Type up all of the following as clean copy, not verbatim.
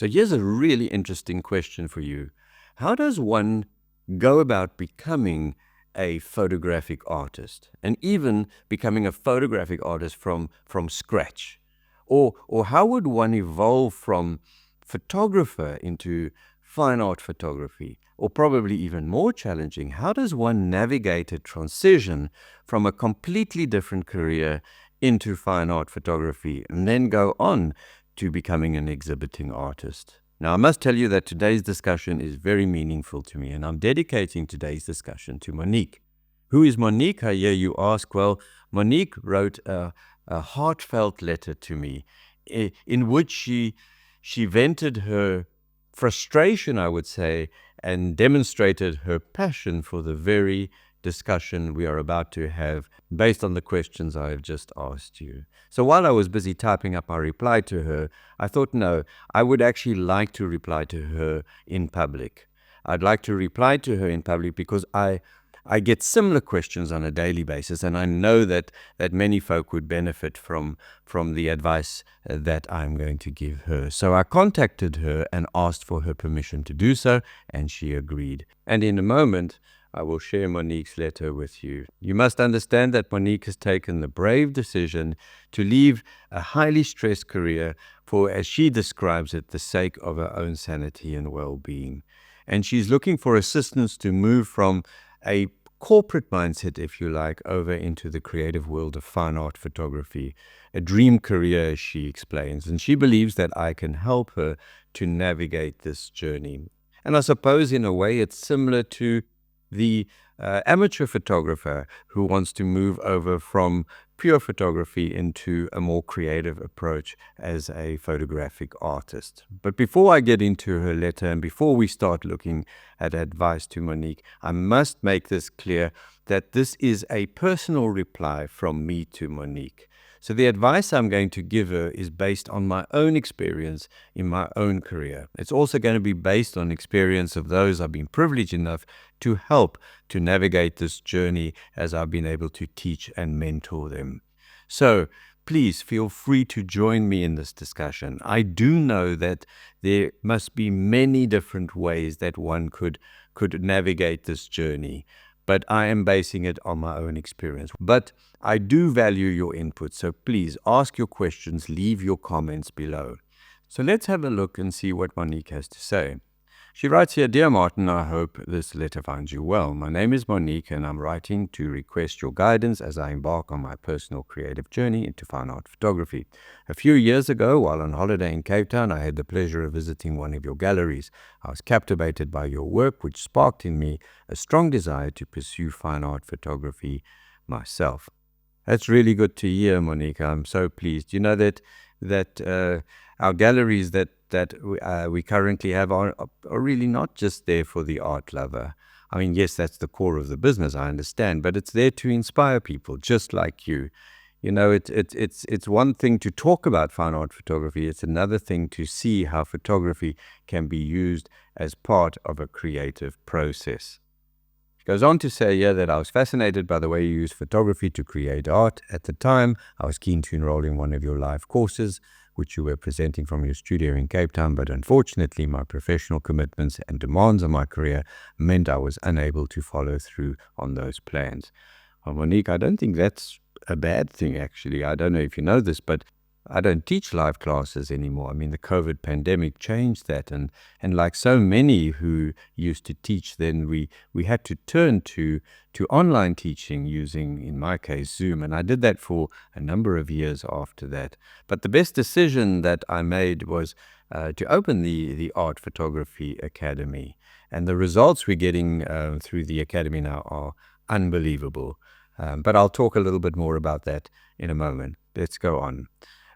So here's a really interesting question for you. How does one go about becoming a photographic artist, and even becoming a photographic artist from scratch? Or how would one evolve from photographer into fine art photography? Or probably even more challenging, how does one navigate a transition from a completely different career into fine art photography and then go on to becoming an exhibiting artist? Now, I must tell you that today's discussion is very meaningful to me, and I'm dedicating today's discussion to Monique. Who is Monique, I hear you ask? Well, Monique wrote a heartfelt letter to me in which she vented her frustration, I would say, and demonstrated her passion for the very discussion we are about to have based on the questions I have just asked you. So while I was busy typing up my reply to her, I thought, no, I would actually like to reply to her in public. I'd like to reply to her in public because I get similar questions on a daily basis, and I know that many folk would benefit from the advice that I'm going to give her. So I contacted her and asked for her permission to do so, and she agreed. And in a moment, I will share Monique's letter with you. You must understand that Monique has taken the brave decision to leave a highly stressed career for, as she describes it, the sake of her own sanity and well-being. And she's looking for assistance to move from a corporate mindset, if you like, over into the creative world of fine art photography, a dream career, as she explains. And she believes that I can help her to navigate this journey. And I suppose in a way it's similar to the amateur photographer who wants to move over from pure photography into a more creative approach as a photographic artist. But before I get into her letter and before we start looking at advice to Monique, I must make this clear that this is a personal reply from me to Monique. So the advice I'm going to give her is based on my own experience in my own career. It's also going to be based on experience of those I've been privileged enough to help to navigate this journey as I've been able to teach and mentor them. So please feel free to join me in this discussion. I do know that there must be many different ways that one could navigate this journey, but I am basing it on my own experience. But I do value your input, so please ask your questions, leave your comments below. So let's have a look and see what Monique has to say. She writes here, "Dear Martin, I hope this letter finds you well. My name is Monique and I'm writing to request your guidance as I embark on my personal creative journey into fine art photography. A few years ago, while on holiday in Cape Town, I had the pleasure of visiting one of your galleries. I was captivated by your work, which sparked in me a strong desire to pursue fine art photography myself." That's really good to hear, Monique. I'm so pleased. You know that our galleries that we currently have are really not just there for the art lover. I mean, yes, that's the core of the business, I understand, but it's there to inspire people just like you. You know, it's one thing to talk about fine art photography. It's another thing to see how photography can be used as part of a creative process. She goes on to say here that I was fascinated by the way you use photography to create art. At the time, I was keen to enroll in one of your live courses, which you were presenting from your studio in Cape Town, but unfortunately my professional commitments and demands on my career meant I was unable to follow through on those plans. Well, Monique, I don't think that's a bad thing, actually. I don't know if you know this, but I don't teach live classes anymore. I mean, the COVID pandemic changed that, and like so many who used to teach then, we had to turn to online teaching using, in my case, Zoom, and I did that for a number of years after that. But the best decision that I made was to open the Art Photography Academy, and the results we're getting through the Academy now are unbelievable. But I'll talk a little bit more about that in a moment. Let's go on.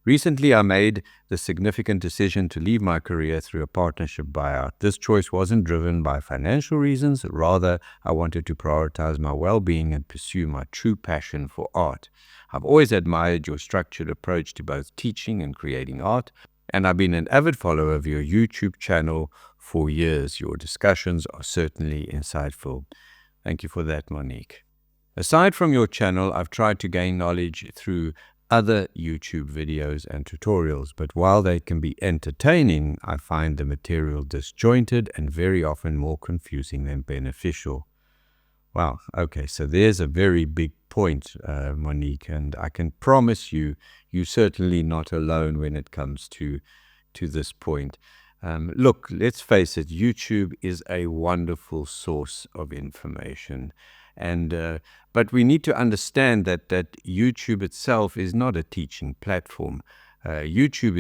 Recently, I made the significant decision to leave my career through a partnership buyout. This choice wasn't driven by financial reasons. Rather, I wanted to prioritize my well-being and pursue my true passion for art. I've always admired your structured approach to both teaching and creating art, and I've been an avid follower of your YouTube channel for years. Your discussions are certainly insightful. Thank you for that, Monique. Aside from your channel, I've tried to gain knowledge through other YouTube videos and tutorials, but while they can be entertaining, I find the material disjointed and very often more confusing than beneficial. Wow, okay, so there's a very big point, Monique, and I can promise you, you're certainly not alone when it comes to this point. Look, let's face it, YouTube is a wonderful source of information. And but we need to understand that YouTube itself is not a teaching platform. YouTube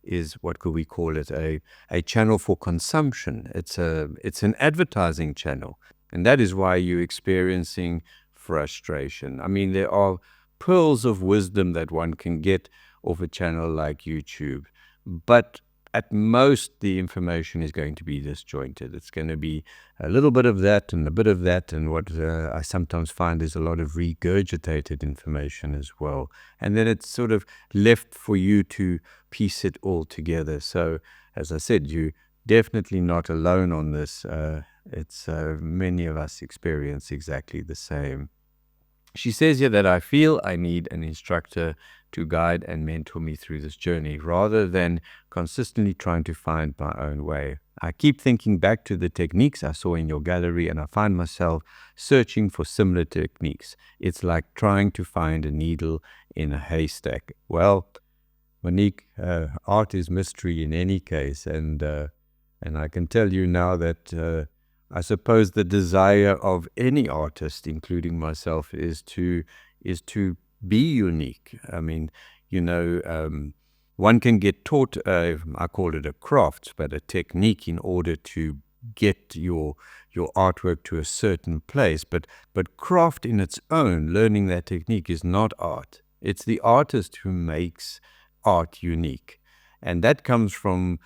is what could we call it, a channel for consumption. It's an advertising channel, and that is why you're experiencing frustration. I mean, there are pearls of wisdom that one can get off a channel like YouTube, but at most, the information is going to be disjointed. It's going to be a little bit of that and a bit of that, and what I sometimes find is a lot of regurgitated information as well. And then it's sort of left for you to piece it all together. So, as I said, you're definitely not alone on this. Many of us experience exactly the same. She says here that I feel I need an instructor to guide and mentor me through this journey rather than consistently trying to find my own way. I keep thinking back to the techniques I saw in your gallery and I find myself searching for similar techniques. It's like trying to find a needle in a haystack. Well, Monique, art is mystery in any case, and I can tell you now that I suppose the desire of any artist, including myself, is to be unique. I mean, one can get taught, I call it a craft, but a technique in order to get your artwork to a certain place. But craft in its own, learning that technique, is not art. It's the artist who makes art unique. And that comes from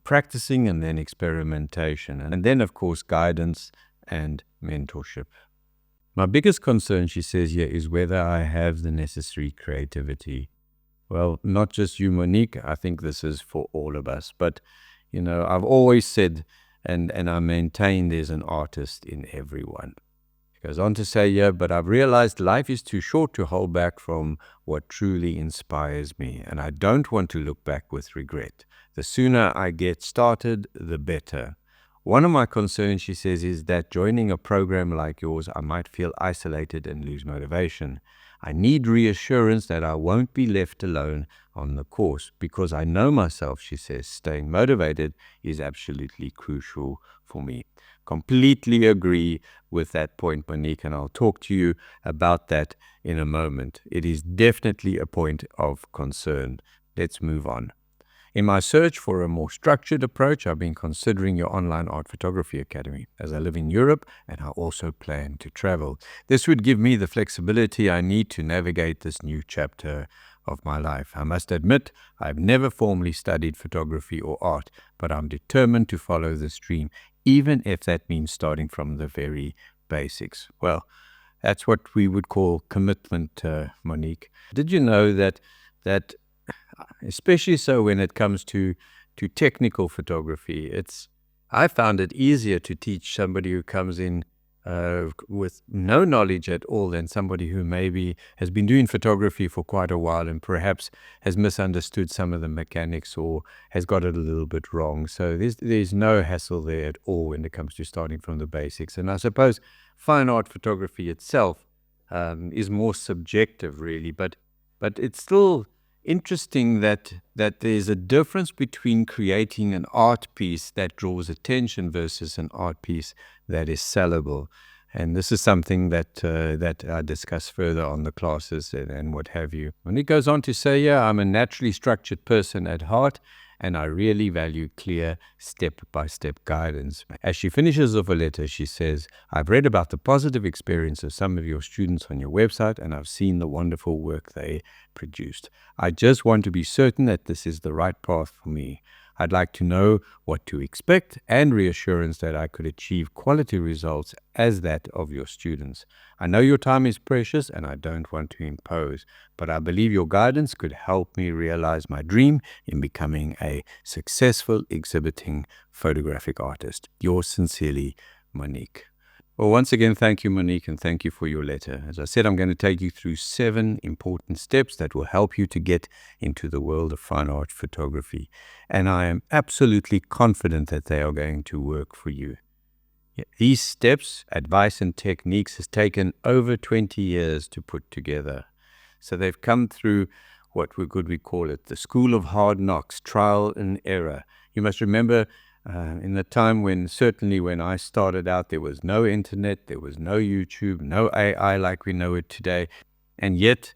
practicing and then experimentation, and then, of course, guidance and mentorship. My biggest concern, she says here, is whether I have the necessary creativity. Well, not just you, Monique. I think this is for all of us. But, I've always said, and I maintain, there's an artist in everyone. She goes on to say, yeah, but I've realized life is too short to hold back from what truly inspires me, and I don't want to look back with regret. The sooner I get started, the better. One of my concerns, she says, is that joining a program like yours, I might feel isolated and lose motivation. I need reassurance that I won't be left alone on the course, because I know myself, she says, staying motivated is absolutely crucial for me. Completely agree with that point, Monique, and I'll talk to you about that in a moment. It is definitely a point of concern. Let's move on. In my search for a more structured approach, I've been considering your online art photography academy, as I live in Europe and I also plan to travel. This would give me the flexibility I need to navigate this new chapter of my life. I must admit, I've never formally studied photography or art, but I'm determined to follow this dream, even if that means starting from the very basics. Well, that's what we would call commitment, Monique. Did you know that especially so when it comes to technical photography, I found it easier to teach somebody who comes in with no knowledge at all than somebody who maybe has been doing photography for quite a while and perhaps has misunderstood some of the mechanics or has got it a little bit wrong. So there's no hassle there at all when it comes to starting from the basics. And I suppose fine art photography itself is more subjective, really, but it's still interesting that there's a difference between creating an art piece that draws attention versus an art piece that is sellable. And this is something that I discuss further on the classes and what have you. And he goes on to say, yeah, I'm a naturally structured person at heart, and I really value clear step-by-step guidance. As she finishes off a letter, she says, I've read about the positive experience of some of your students on your website, and I've seen the wonderful work they produced. I just want to be certain that this is the right path for me. I'd like to know what to expect and reassurance that I could achieve quality results as that of your students. I know your time is precious and I don't want to impose, but I believe your guidance could help me realize my dream in becoming a successful exhibiting photographic artist. Yours sincerely, Monique. Well, once again, thank you, Monique, and thank you for your letter. As I said, I'm going to take you through 7 important steps that will help you to get into the world of fine art photography. And I am absolutely confident that they are going to work for you. These steps, advice, and techniques has taken over 20 years to put together. So they've come through what we call it, the school of hard knocks, trial and error. You must remember in the time certainly when I started out, there was no internet, there was no YouTube, no AI like we know it today. And yet,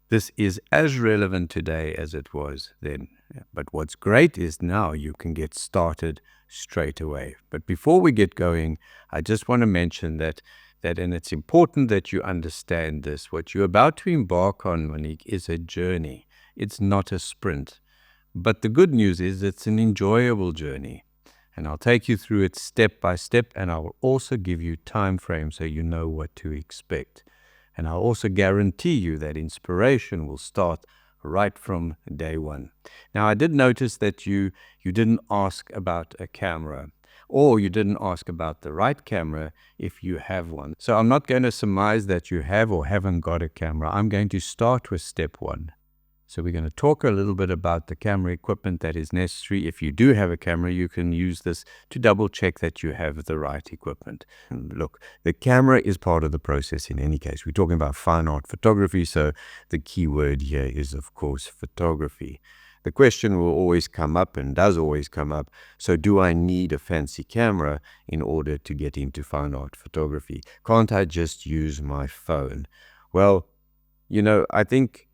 this is as relevant today as it was then. But what's great is now you can get started straight away. But before we get going, I just want to mention that and it's important that you understand this. What you're about to embark on, Monique, is a journey. It's not a sprint. But the good news is it's an enjoyable journey. And I'll take you through it step by step, and I will also give you time frames so you know what to expect. And I'll also guarantee you that inspiration will start right from day one. Now, I did notice that you didn't ask about a camera, or you didn't ask about the right camera if you have one. So I'm not going to surmise that you have or haven't got a camera. I'm going to start with step 1. So we're going to talk a little bit about the camera equipment that is necessary. If you do have a camera, you can use this to double check that you have the right equipment. And look, the camera is part of the process in any case. We're talking about fine art photography, so the key word here is, of course, photography. The question will always come up and does always come up, so do I need a fancy camera in order to get into fine art photography? Can't I just use my phone? Well, I think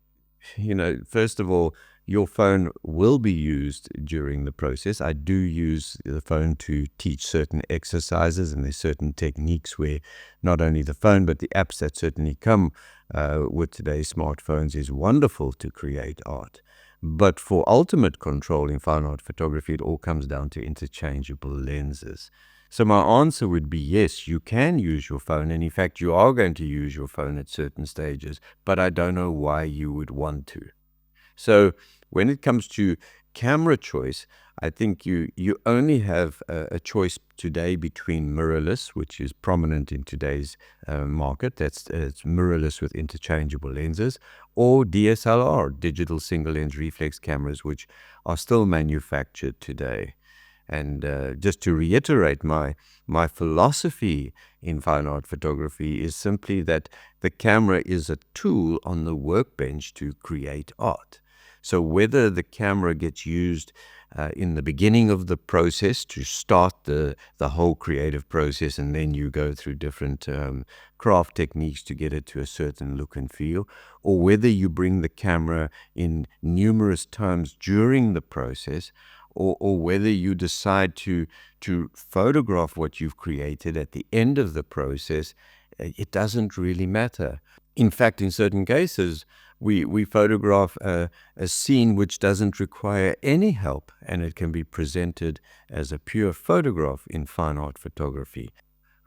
first of all, your phone will be used during the process. I do use the phone to teach certain exercises, and there's certain techniques where not only the phone, but the apps that certainly come with today's smartphones is wonderful to create art. But for ultimate control in fine art photography, it all comes down to interchangeable lenses. So my answer would be yes, you can use your phone, and in fact you are going to use your phone at certain stages, but I don't know why you would want to. So when it comes to camera choice, I think you only have a choice today between mirrorless, which is prominent in today's market, it's mirrorless with interchangeable lenses, or DSLR, digital single lens reflex cameras, which are still manufactured today. And just to reiterate, my philosophy in fine art photography is simply that the camera is a tool on the workbench to create art. So whether the camera gets used in the beginning of the process to start the whole creative process, and then you go through different craft techniques to get it to a certain look and feel, or whether you bring the camera in numerous times during the process, or whether you decide to photograph what you've created at the end of the process, it doesn't really matter. In fact, in certain cases, we photograph a scene which doesn't require any help, and it can be presented as a pure photograph in fine art photography.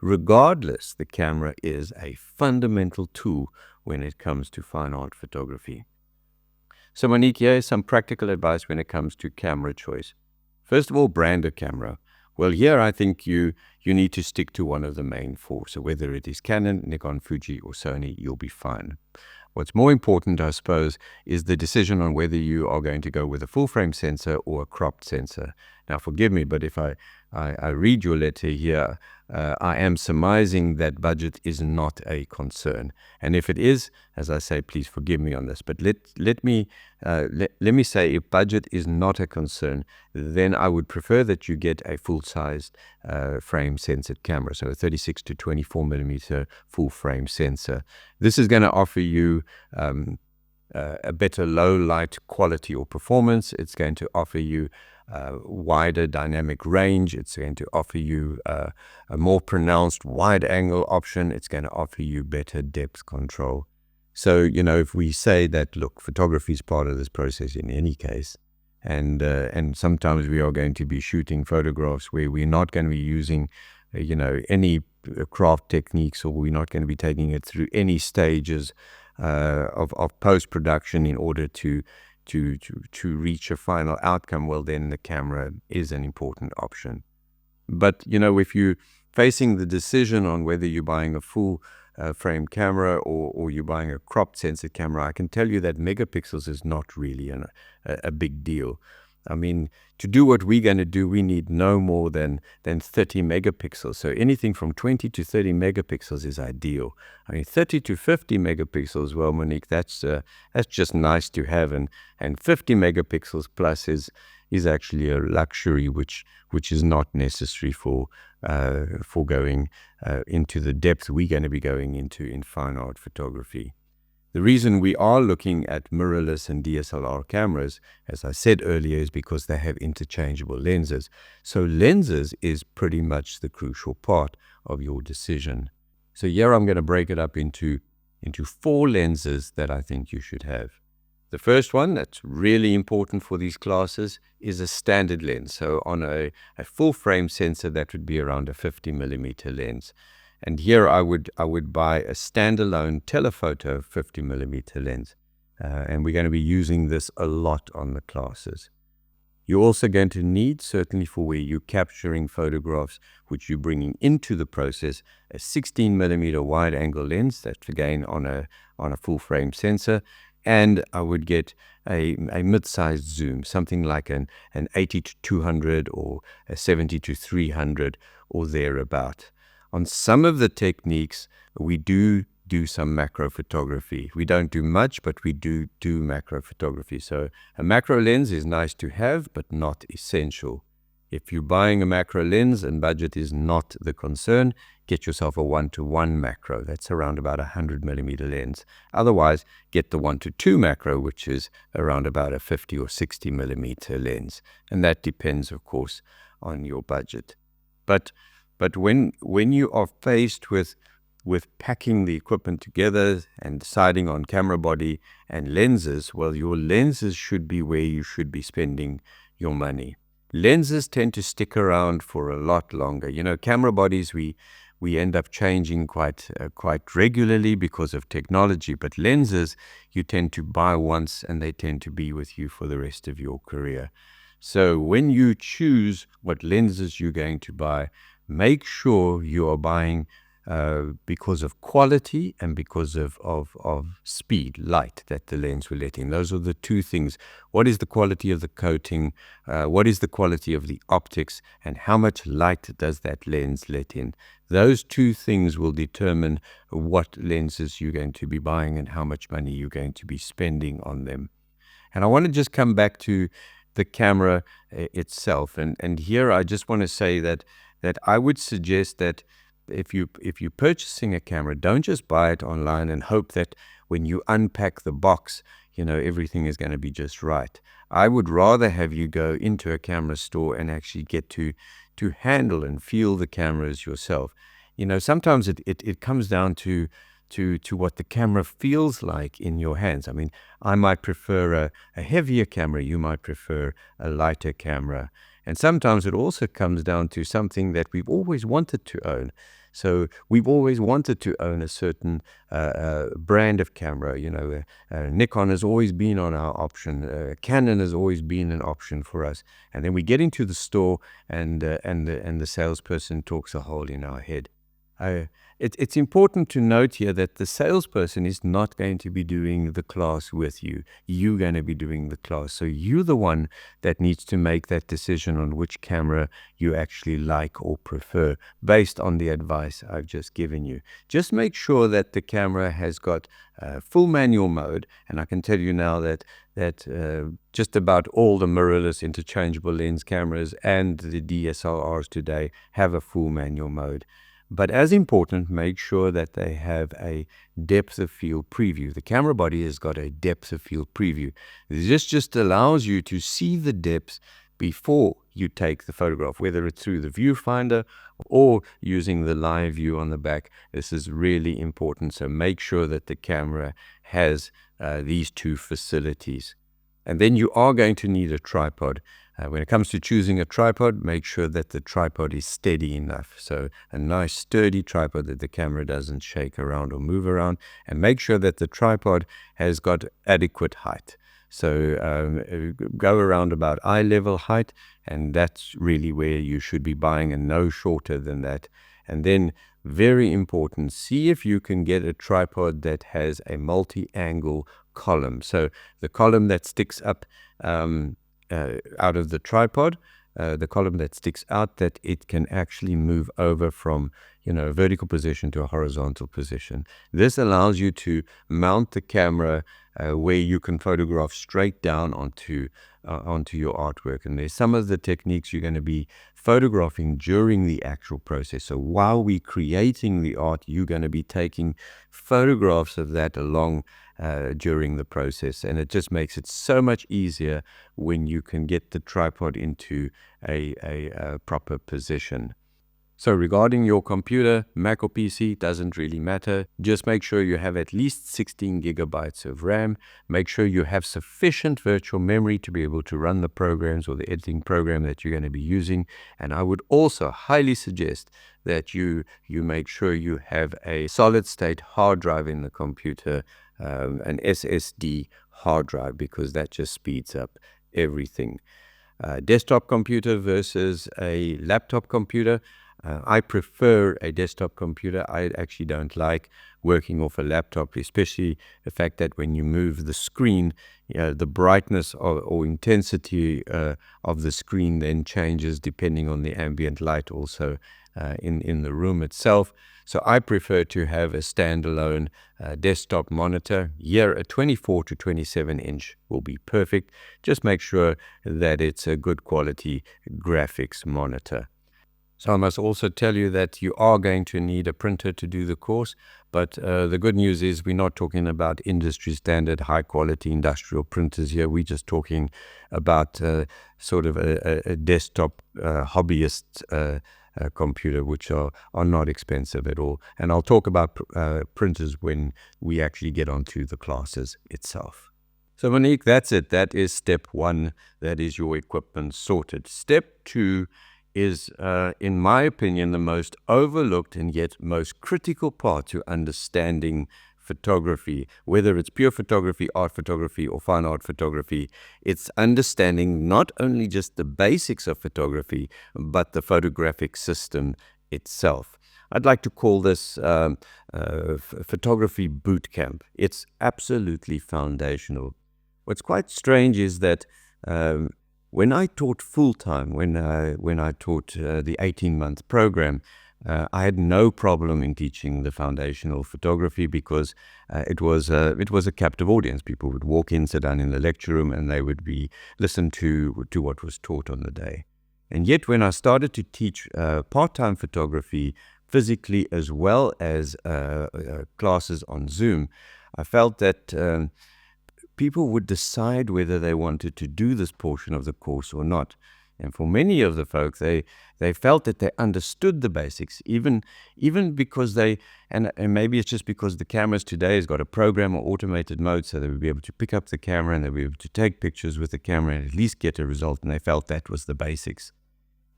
Regardless, the camera is a fundamental tool when it comes to fine art photography. So Monique, here is some practical advice when it comes to camera choice. First of all, brand a camera. Well, here I think you need to stick to one of the main 4. So whether it is Canon, Nikon, Fuji, or Sony, you'll be fine. What's more important, I suppose, is the decision on whether you are going to go with a full-frame sensor or a cropped sensor. Now, forgive me, but if I read your letter here, I am surmising that budget is not a concern. And if it is, as I say, please forgive me on this. But let me say, if budget is not a concern, then I would prefer that you get a full-sized frame censored camera, so a 36 to 24 millimeter full-frame sensor. This is going to offer you a better low light quality or performance. It's going to offer you wider dynamic range. It's going to offer you a more pronounced wide angle option. It's going to offer you better depth control. So, if we say that, look, photography is part of this process in any case, and sometimes we are going to be shooting photographs where we're not going to be using, any craft techniques, or we're not going to be taking it through any stages of post-production in order to reach a final outcome, well, then the camera is an important option. But, if you facing the decision on whether you're buying a full frame camera or you're buying a cropped sensor camera, I can tell you that megapixels is not really a big deal. I mean, to do what we're going to do, we need no more than 30 megapixels. So anything from 20 to 30 megapixels is ideal. I mean, 30 to 50 megapixels, well, Monique, that's just nice to have. And 50 megapixels plus is actually a luxury which is not necessary for going into the depth we're going to be going into in fine art photography. The reason we are looking at mirrorless and DSLR cameras, as I said earlier, is because they have interchangeable lenses. So lenses is pretty much the crucial part of your decision. So here I'm going to break it up into 4 lenses that I think you should have. The first one that's really important for these classes is a standard lens. So on a full frame sensor, that would be around a 50 millimeter lens. And here I would buy a standalone telephoto 50 millimeter lens. And we're going to be using this a lot on the classes. You're also going to need, certainly for where you're capturing photographs, which you're bringing into the process, a 16 millimeter wide angle lens. That's again on a full frame sensor. And I would get a mid-sized zoom, something like an 80 to 200 or a 70 to 300 or thereabout. On some of the techniques, we do some macro photography. We don't do much, but we do macro photography. So a macro lens is nice to have, but not essential. If you're buying a macro lens and budget is not the concern, get yourself a 1:1 macro. That's around about a 100 millimeter lens. Otherwise, get the 1:2 macro, which is around about a 50 or 60 millimeter lens. And that depends, of course, on your budget. But when you are faced with packing the equipment together and deciding on camera body and lenses, well, your lenses should be where you should be spending your money. Lenses tend to stick around for a lot longer. You know, camera bodies we end up changing quite regularly because of technology, but lenses you tend to buy once and they tend to be with you for the rest of your career. So when you choose what lenses you're going to buy, make sure you are buying because of quality and because of speed, light that the lens will let in. Those are the two things. What is the quality of the coating? What is the quality of the optics? And how much light does that lens let in? Those two things will determine what lenses you're going to be buying and how much money you're going to be spending on them. And I want to just come back to the camera itself. And here I just want to say that I would suggest that if you're purchasing a camera, don't just buy it online and hope that when you unpack the box, you know, everything is going to be just right. I would rather have you go into a camera store and actually get to handle and feel the cameras yourself. You know, sometimes it comes down to what the camera feels like in your hands. I mean, I might prefer a heavier camera, you might prefer a lighter camera. And sometimes it also comes down to something that we've always wanted to own. So we've always wanted to own a certain brand of camera. You know, Nikon has always been on our option. Canon has always been an option for us. And then we get into the store and the salesperson talks a hole in our head. It's important to note here that the salesperson is not going to be doing the class with you. You're going to be doing the class. So you're the one that needs to make that decision on which camera you actually like or prefer based on the advice I've just given you. Just make sure that the camera has got full manual mode. And I can tell you now that just about all the mirrorless interchangeable lens cameras and the DSLRs today have a full manual mode. But as important, make sure that they have a depth of field preview. The camera body has got a depth of field preview. This just allows you to see the depths before you take the photograph, whether it's through the viewfinder or using the live view on the back. This is really important. So make sure that the camera has these two facilities. And then you are going to need a tripod. When it comes to choosing a tripod, make sure that the tripod is steady enough. So a nice sturdy tripod that the camera doesn't shake around or move around. And make sure that the tripod has got adequate height. So go around about eye level height, and that's really where you should be buying, and no shorter than that. And then, very important, see if you can get a tripod that has a multi-angle column. So the column that sticks up out of the tripod, the column that sticks out, that it can actually move over from a vertical position to a horizontal position. This allows you to mount the camera where you can photograph straight down onto your artwork. And there's some of the techniques you're going to be photographing during the actual process. So while we're creating the art, you're going to be taking photographs of that along during the process. And it just makes it so much easier when you can get the tripod into a proper position. So regarding your computer, Mac or PC, doesn't really matter. Just make sure you have at least 16 gigabytes of RAM. Make sure you have sufficient virtual memory to be able to run the programs or the editing program that you're going to be using. And I would also highly suggest that you make sure you have a solid state hard drive in the computer, an SSD hard drive, because that just speeds up everything. Desktop computer versus a laptop computer. I prefer a desktop computer. I actually don't like working off a laptop, especially the fact that when you move the screen, the brightness or intensity of the screen then changes depending on the ambient light also in the room itself. So I prefer to have a standalone desktop monitor. Here, a 24 to 27 inch will be perfect. Just make sure that it's a good quality graphics monitor. So I must also tell you that you are going to need a printer to do the course, but the good news is we're not talking about industry standard high quality industrial printers here. We're just talking about sort of a desktop hobbyist computer, which are not expensive at all. And I'll talk about printers when we actually get onto the classes itself. So Monique, that's it. That is step one. That is your equipment sorted. Step two is, in my opinion, the most overlooked and yet most critical part to understanding photography, whether it's pure photography, art photography, or fine art photography. It's understanding not only just the basics of photography, but the photographic system itself. I'd like to call this photography boot camp. It's absolutely foundational. What's quite strange is that when I taught full-time, when I taught the 18-month program, I had no problem in teaching the foundational photography because it was a captive audience. People would walk in, sit down in the lecture room, and they would be listened to what was taught on the day. And yet when I started to teach part-time photography physically as well as classes on Zoom, I felt that people would decide whether they wanted to do this portion of the course or not. And for many of the folk, they felt that they understood the basics, even because and maybe it's just because the cameras today has got a program or automated mode, so they would be able to pick up the camera and they would be able to take pictures with the camera and at least get a result, and they felt that was the basics.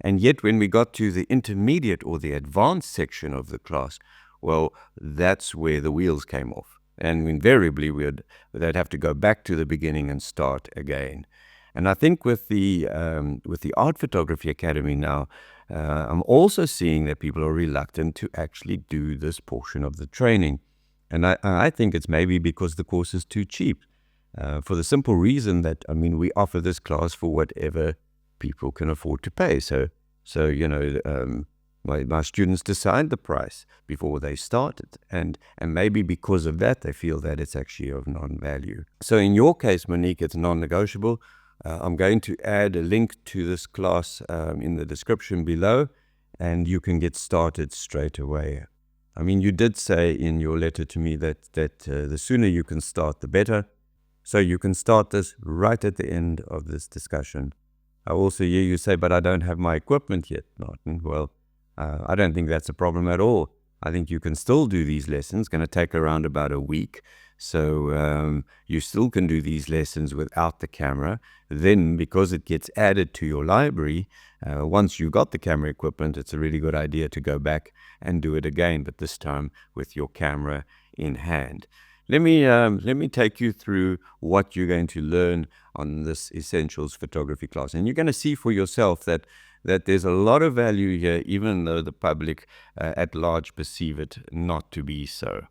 And yet when we got to the intermediate or the advanced section of the class, well, that's where the wheels came off. And invariably, they'd have to go back to the beginning and start again. And I think with the Art Photography Academy now, I'm also seeing that people are reluctant to actually do this portion of the training. And I think it's maybe because the course is too cheap, for the simple reason that, I mean, we offer this class for whatever people can afford to pay. So my students decide the price before they start it, and maybe because of that they feel that it's actually of non-value. So in your case, Monique, it's non-negotiable. I'm going to add a link to this class in the description below, and you can get started straight away. I mean, you did say in your letter to me that the sooner you can start, the better. So you can start this right at the end of this discussion. I also hear you say, but I don't have my equipment yet, Martin. Well, I don't think that's a problem at all. I think you can still do these lessons. It's going to take around about a week. So you still can do these lessons without the camera. Then, because it gets added to your library, once you've got the camera equipment, it's a really good idea to go back and do it again, but this time with your camera in hand. Let me take you through what you're going to learn on this Essentials Photography class. And you're going to see for yourself that that there's a lot of value here, even though the public at large perceive it not to be so.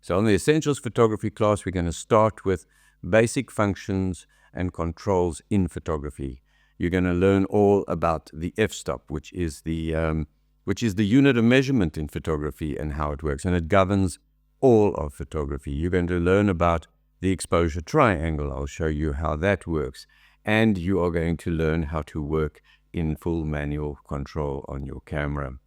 So on the Essentials Photography class, we're going to start with basic functions and controls in photography. You're going to learn all about the f-stop, which is the unit of measurement in photography and how it works, and it governs all of photography. You're going to learn about the exposure triangle. I'll show you how that works, and you are going to learn how to work in full manual control on your camera.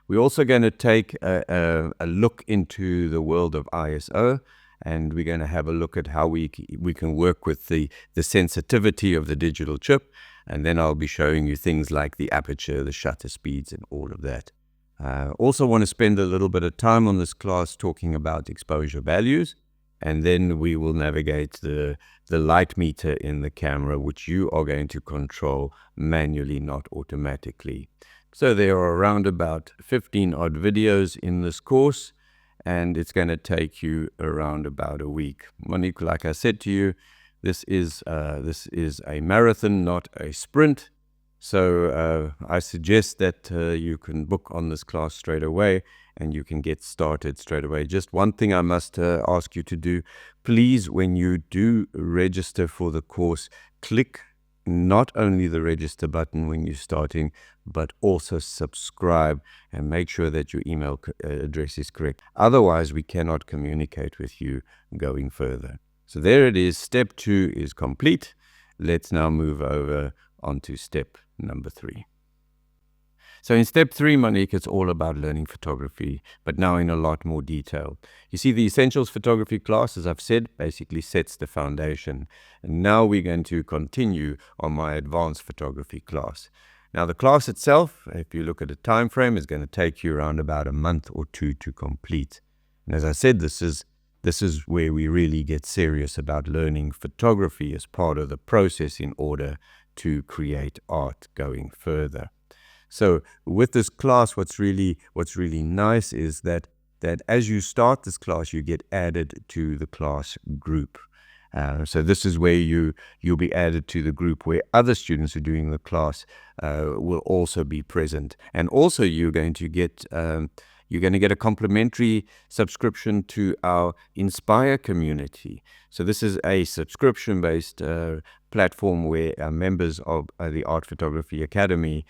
We're also going to take a look into the world of ISO, and we're going to have a look at how we can work with the sensitivity of the digital chip, and then I'll be showing you things like the aperture, the shutter speeds, and all of that. Also want to spend a little bit of time on this class talking about exposure values, and then we will navigate the light meter in the camera, which you are going to control manually, not automatically. So there are around about 15 odd videos in this course, and it's going to take you around about a week. Monique, like I said to you, this is a marathon, not a sprint. So I suggest that you can book on this class straight away, and you can get started straight away. Just one thing I must ask you to do, please, when you do register for the course, click not only the register button when you're starting, but also subscribe, and make sure that your email address is correct. Otherwise, we cannot communicate with you going further. So there it is. Step 2 is complete. Let's now move over onto step number 3. So in step 3, Monique, it's all about learning photography, but now in a lot more detail. You see, the Essentials Photography class, as I've said, basically sets the foundation. And now we're going to continue on my Advanced Photography class. Now, the class itself, if you look at the time frame, is going to take you around about a month or 2 to complete. And as I said, this is where we really get serious about learning photography as part of the process in order to create art going further. So with this class, what's really nice is that as you start this class, you get added to the class group. So this is where you'll be added to the group where other students who are doing the class will also be present. And also you're going to get a complimentary subscription to our Inspire community. So this is a subscription-based platform where members of the Art Photography Academy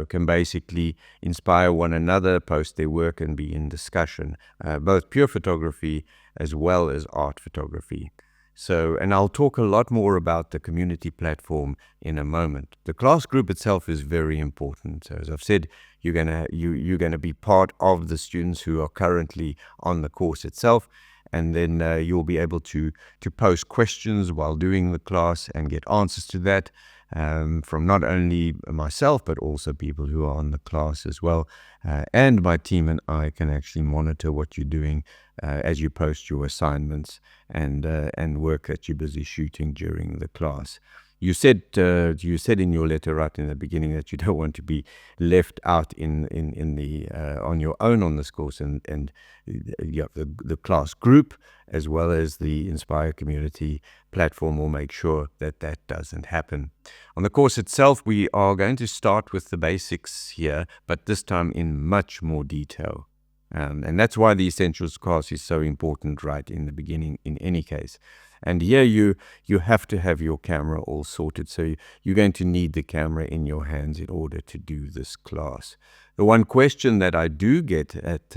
can basically inspire one another, post their work, and be in discussion, both pure photography as well as art photography. So, and I'll talk a lot more about the community platform in a moment. The class group itself is very important. So as I've said, you're gonna be part of the students who are currently on the course itself, and then you'll be able to post questions while doing the class and get answers to that from not only myself, but also people who are on the class as well. And my team and I can actually monitor what you're doing as you post your assignments and work that you're busy shooting during the class. You said in your letter right in the beginning that you don't want to be left out in the on your own on this course, and you have the class group as well as the Inspire community platform will make sure that doesn't happen. On the course itself, we are going to start with the basics here, but this time in much more detail. And that's why the Essentials class is so important right in the beginning in any case. And here you have to have your camera all sorted. So you're going to need the camera in your hands in order to do this class. The one question that I do get at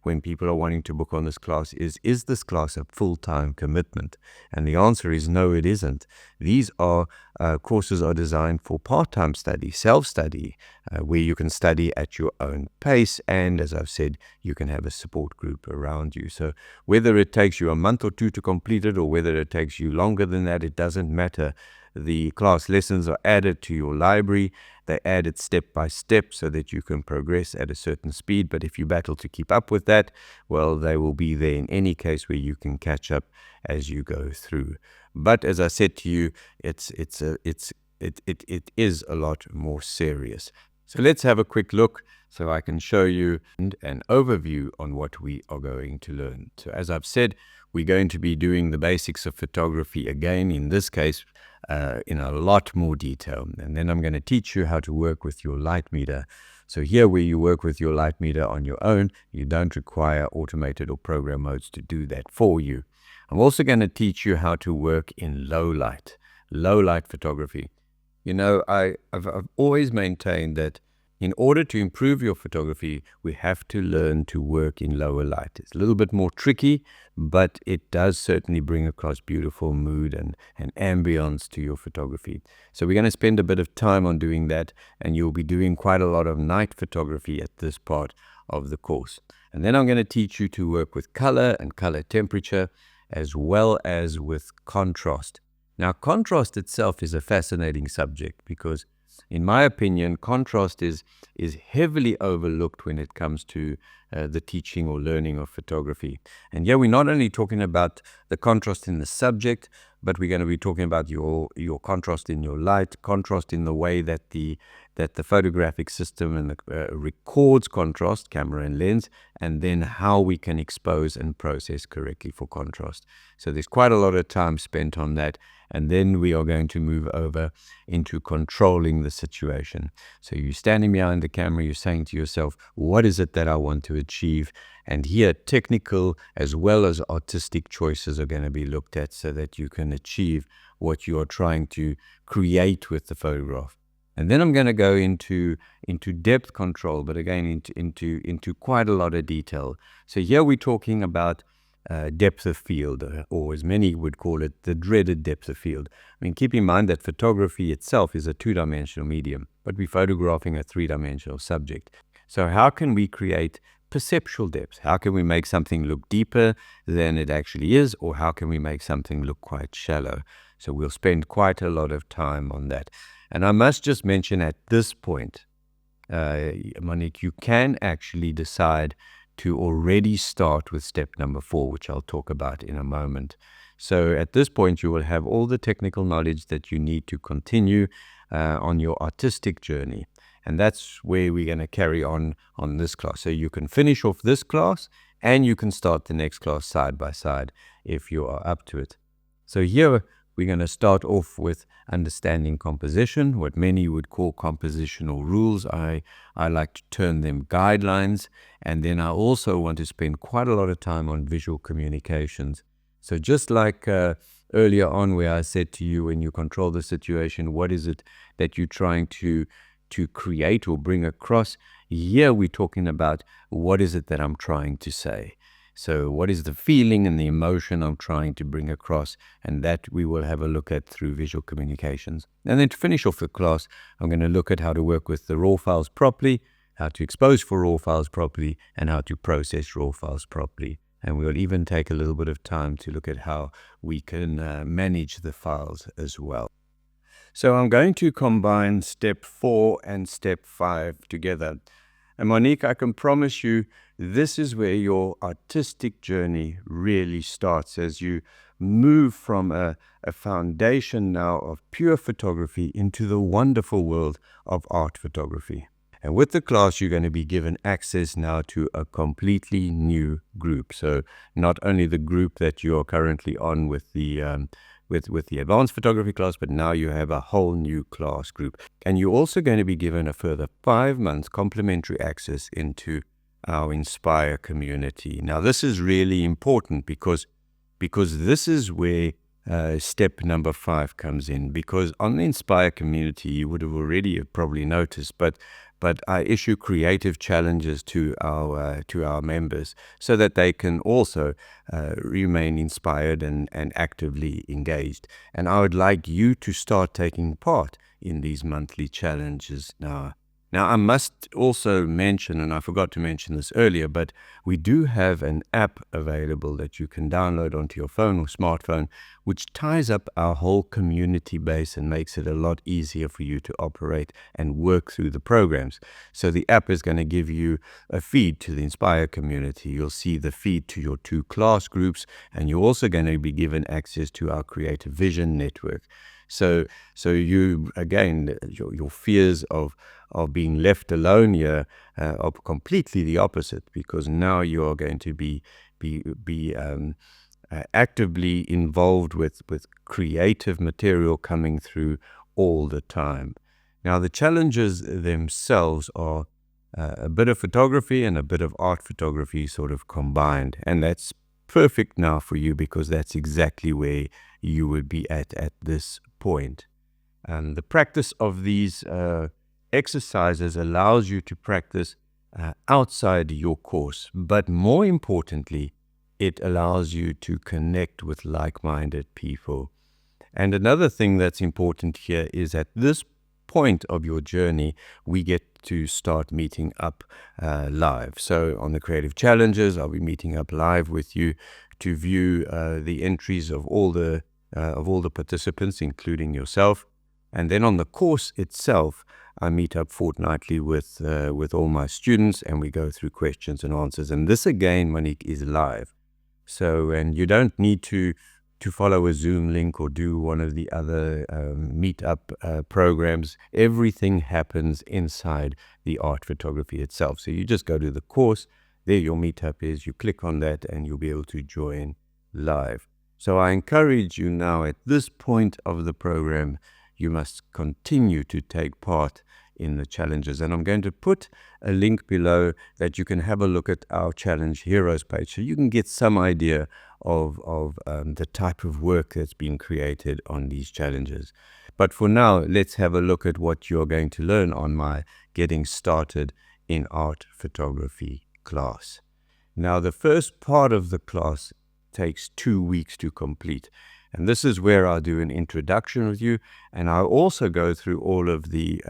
when people are wanting to book on this class is this class a full-time commitment? And the answer is no, it isn't. These courses are designed for part-time study, self-study, where you can study at your own pace. And as I've said, you can have a support group around you. So whether it takes you a month or 2 to complete it, or whether it takes you longer than that, it doesn't matter. The class lessons are added to your library. They're added step by step so that you can progress at a certain speed. But if you battle to keep up with that, well, they will be there in any case where you can catch up as you go through. But as I said to you, it is a lot more serious. So let's have a quick look so I can show you an overview on what we are going to learn. So as I've said, we're going to be doing the basics of photography again. In this case, in a lot more detail. And then I'm going to teach you how to work with your light meter. So here, where you work with your light meter on your own, you don't require automated or program modes to do that for you. I'm also going to teach you how to work in low light photography. I've always maintained that in order to improve your photography, we have to learn to work in lower light. It's a little bit more tricky, but it does certainly bring across beautiful mood and ambience to your photography. So we're going to spend a bit of time on doing that, and you'll be doing quite a lot of night photography at this part of the course. And then I'm going to teach you to work with color and color temperature, as well as with contrast. Now, contrast itself is a fascinating subject because, in my opinion, contrast is heavily overlooked when it comes to the teaching or learning of photography. And yeah, we're not only talking about the contrast in the subject, but we're going to be talking about your contrast in your light, contrast in the way that the photographic system and records contrast, camera and lens, and then how we can expose and process correctly for contrast. So there's quite a lot of time spent on that. And then we are going to move over into controlling the situation. So you're standing behind the camera, you're saying to yourself, what is it that I want to achieve? And here, technical as well as artistic choices are going to be looked at so that you can achieve what you are trying to create with the photograph. And then I'm going to go into depth control, but again, into quite a lot of detail. So here we're talking about depth of field, or as many would call it, the dreaded depth of field. I mean, keep in mind that photography itself is a two-dimensional medium, but we're photographing a three-dimensional subject. So how can we create perceptual depth? How can we make something look deeper than it actually is, or how can we make something look quite shallow? So we'll spend quite a lot of time on that. And I must just mention at this point, Monique, you can actually decide to already start with step number 4, which I'll talk about in a moment. So at this point, you will have all the technical knowledge that you need to continue on your artistic journey. And that's where we're going to carry on this class. So you can finish off this class and you can start the next class side by side if you are up to it. So here we're going to start off with understanding composition, what many would call compositional rules. I like to term them guidelines. And then I also want to spend quite a lot of time on visual communications. So just like earlier on where I said to you, when you control the situation, what is it that you're trying to create or bring across? Here we're talking about what is it that I'm trying to say. So what is the feeling and the emotion I'm trying to bring across? And that we will have a look at through visual communications. And then to finish off the class, I'm going to look at how to work with the raw files properly, how to expose for raw files properly, and how to process raw files properly. And we'll even take a little bit of time to look at how we can manage the files as well. So I'm going to combine step 4 and step 5 together. And Monique, I can promise you, this is where your artistic journey really starts, as you move from a foundation now of pure photography into the wonderful world of art photography. And with the class, you're going to be given access now to a completely new group. So not only the group that you are currently on with the advanced photography class, but now you have a whole new class group. And you're also going to be given a further 5 months complimentary access into our Inspire community. Now, this is really important because this is where step number 5 comes in. Because on the Inspire community, you would have already probably noticed, but I issue creative challenges to our members so that they can also remain inspired and actively engaged. And I would like you to start taking part in these monthly challenges now. Now, I must also mention, and I forgot to mention this earlier, but we do have an app available that you can download onto your phone or smartphone, which ties up our whole community base and makes it a lot easier for you to operate and work through the programs. So the app is going to give you a feed to the Inspire community. You'll see the feed to your 2 class groups, and you're also going to be given access to our Creative Vision network. So you, again, your fears of being left alone here are completely the opposite, because now you are going to be actively involved with creative material coming through all the time. Now, the challenges themselves are a bit of photography and a bit of art photography sort of combined. And that's perfect now for you because that's exactly where you would be at this point. And the practice of these exercises allows you to practice outside your course, but more importantly, it allows you to connect with like-minded people. And another thing that's important here is at this point of your journey, we get to start meeting up live. So on the creative challenges, I'll be meeting up live with you to view the entries of all the participants, including yourself. And then on the course itself, I meet up fortnightly with all my students, and we go through questions and answers. And this again, Monique, is live. So, and you don't need to follow a Zoom link or do one of the other meetup programs. Everything happens inside the art photography itself. So you just go to the course, there your meetup is, you click on that and you'll be able to join live. So I encourage you now at this point of the program, you must continue to take part in the challenges. And I'm going to put a link below that you can have a look at our Challenge Heroes page so you can get some idea of the type of work that's been created on these challenges. But for now, let's have a look at what you're going to learn on my Getting Started in Art Photography class. Now, the first part of the class takes 2 weeks to complete. And this is where I'll do an introduction with you, and I'll also go through all of the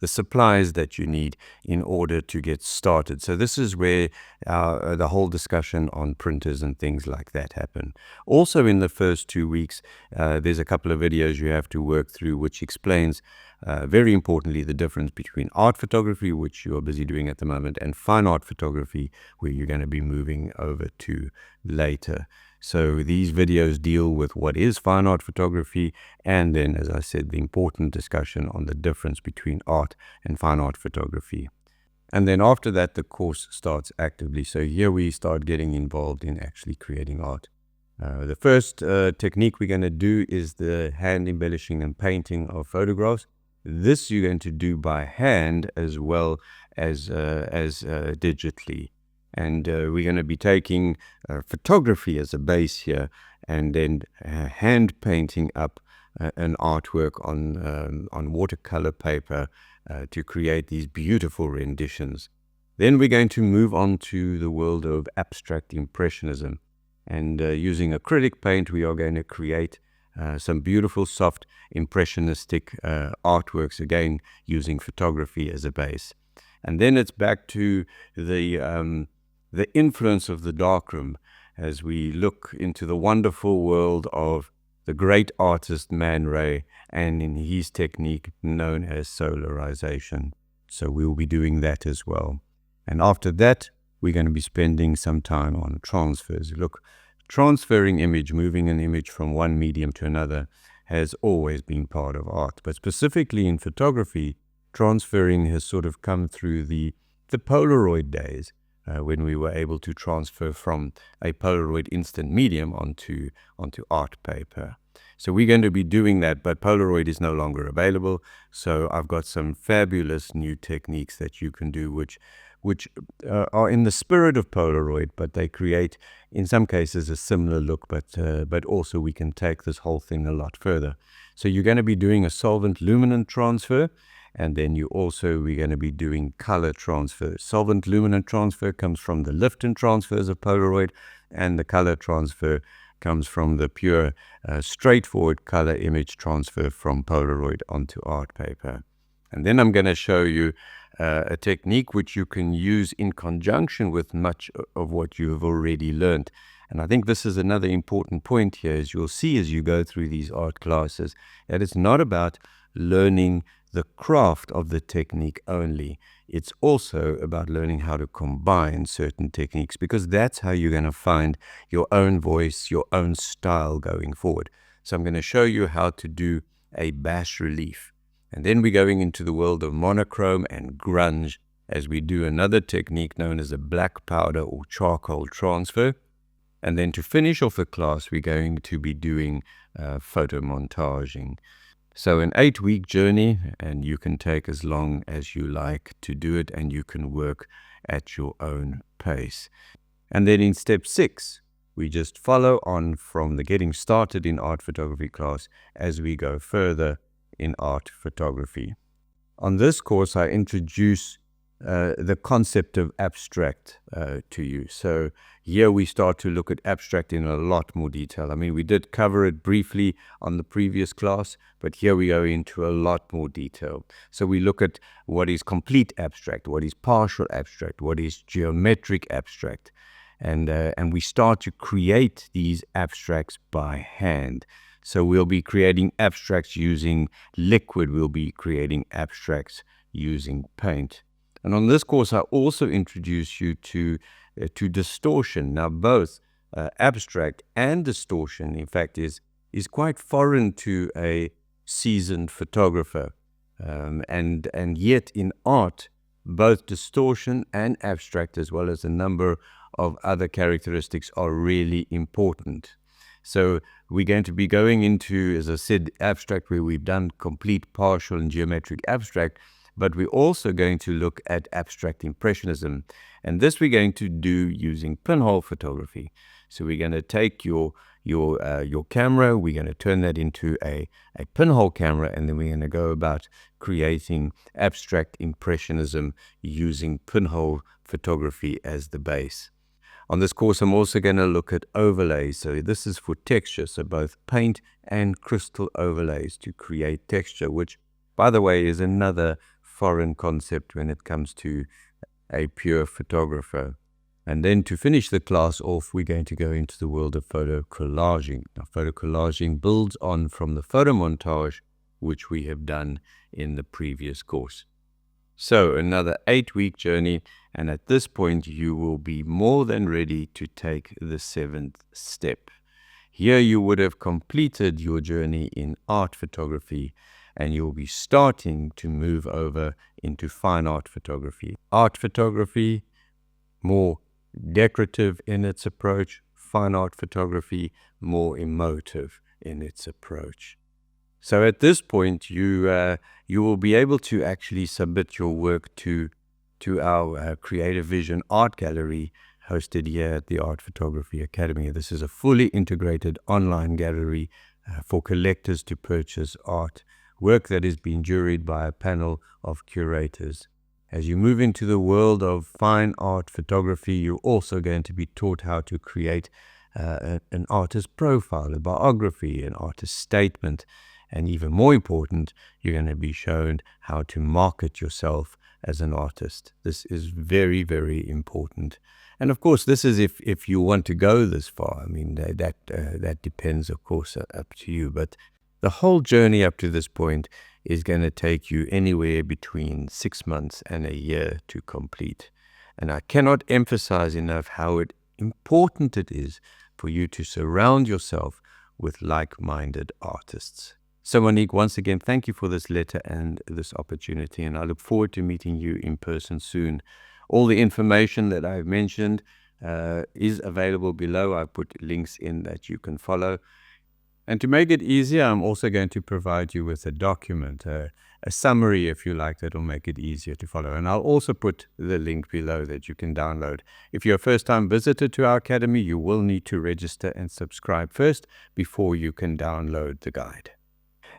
supplies that you need in order to get started. So this is where the whole discussion on printers and things like that happen. Also in the first 2 weeks, there's a couple of videos you have to work through which explains very importantly the difference between art photography, which you're busy doing at the moment, and fine art photography, where you're going to be moving over to later. So these videos deal with what is fine art photography, and then, as I said, the important discussion on the difference between art and fine art photography. And then after that, the course starts actively. So here we start getting involved in actually creating art. The first technique we're going to do is the hand embellishing and painting of photographs. This you're going to do by hand as well as digitally. And we're going to be taking photography as a base here, and then hand painting up an artwork on watercolor paper to create these beautiful renditions. Then we're going to move on to the world of abstract impressionism. And using acrylic paint, we are going to create some beautiful, soft, impressionistic artworks, again, using photography as a base. And then it's back to the influence of the darkroom as we look into the wonderful world of the great artist Man Ray and in his technique known as solarization. So we'll be doing that as well. And after that, we're going to be spending some time on transfers. Look, transferring image, moving an image from one medium to another has always been part of art. But specifically in photography, transferring has sort of come through the Polaroid days. When we were able to transfer from a Polaroid instant medium onto art paper. So we're going to be doing that, but Polaroid is no longer available. So I've got some fabulous new techniques that you can do, which are in the spirit of Polaroid, but they create, in some cases, a similar look, but also we can take this whole thing a lot further. So you're going to be doing a solvent luminant transfer, and then we're going to be doing color transfer. Solvent luminant transfer comes from the lift and transfers of Polaroid, and the color transfer comes from the pure, straightforward color image transfer from Polaroid onto art paper. And then I'm going to show you a technique which you can use in conjunction with much of what you have already learned. And I think this is another important point here, as you'll see as you go through these art classes, that it's not about learning the craft of the technique only. It's also about learning how to combine certain techniques, because that's how you're going to find your own voice, your own style going forward. So I'm going to show you how to do a bas relief. And then we're going into the world of monochrome and grunge as we do another technique known as a black powder or charcoal transfer. And then to finish off the class, we're going to be doing photo montaging. So an 8-week journey, and you can take as long as you like to do it, and you can work at your own pace. And then in step 6, we just follow on from the getting started in art photography class as we go further in art photography. On this course, I introduce the concept of abstract to you. So here we start to look at abstract in a lot more detail. I mean, we did cover it briefly on the previous class, but here we go into a lot more detail. So we look at what is complete abstract, what is partial abstract, what is geometric abstract, and we start to create these abstracts by hand. So we'll be creating abstracts using liquid, we'll be creating abstracts using paint. And on this course, I also introduce you to distortion. Now, both abstract and distortion, in fact, is quite foreign to a seasoned photographer. And yet in art, both distortion and abstract, as well as a number of other characteristics, are really important. So we're going to be going into, as I said, abstract, where we've done complete, partial, and geometric abstract, but we're also going to look at abstract impressionism. And this we're going to do using pinhole photography. So we're going to take your camera, we're going to turn that into a pinhole camera, and then we're going to go about creating abstract impressionism using pinhole photography as the base. On this course, I'm also going to look at overlays. So this is for texture, so both paint and crystal overlays to create texture, which, by the way, is another foreign concept when it comes to a pure photographer. And then to finish the class off, we're going to go into the world of photo collaging. Now, photo collaging builds on from the photo montage, which we have done in the previous course. So another 8-week journey, and at this point, you will be more than ready to take the 7th step. Here you would have completed your journey in art photography, and you'll be starting to move over into fine art photography. Art photography, more decorative in its approach. Fine art photography, more emotive in its approach. So at this point, you will be able to actually submit your work to our Creative Vision Art Gallery hosted here at the Art Photography Academy. This is a fully integrated online gallery for collectors to purchase art, work that has been juried by a panel of curators. As you move into the world of fine art photography, you're also going to be taught how to create an artist profile, a biography, an artist statement, and even more important, you're going to be shown how to market yourself as an artist. This is very, very important. And of course, this is if you want to go this far. I mean, that depends, of course, up to you. But the whole journey up to this point is going to take you anywhere between 6 months and a year to complete. And I cannot emphasize enough how important it is for you to surround yourself with like-minded artists. So Monique, once again, thank you for this letter and this opportunity, and I look forward to meeting you in person soon. All the information that I've mentioned is available below. I put links in that you can follow. And to make it easier, I'm also going to provide you with a document, a summary, if you like, that will make it easier to follow. And I'll also put the link below that you can download. If you're a first-time visitor to our academy, you will need to register and subscribe first before you can download the guide.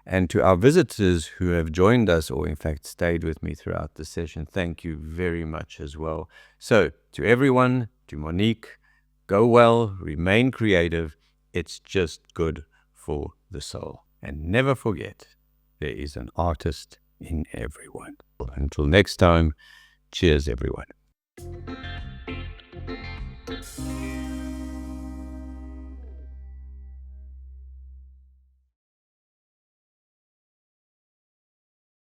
And to our visitors who have joined us, or in fact stayed with me throughout the session, thank you very much as well. So to everyone, to Monique, go well, remain creative. It's just good for the soul. And never forget, there is an artist in everyone. Until next time, cheers everyone.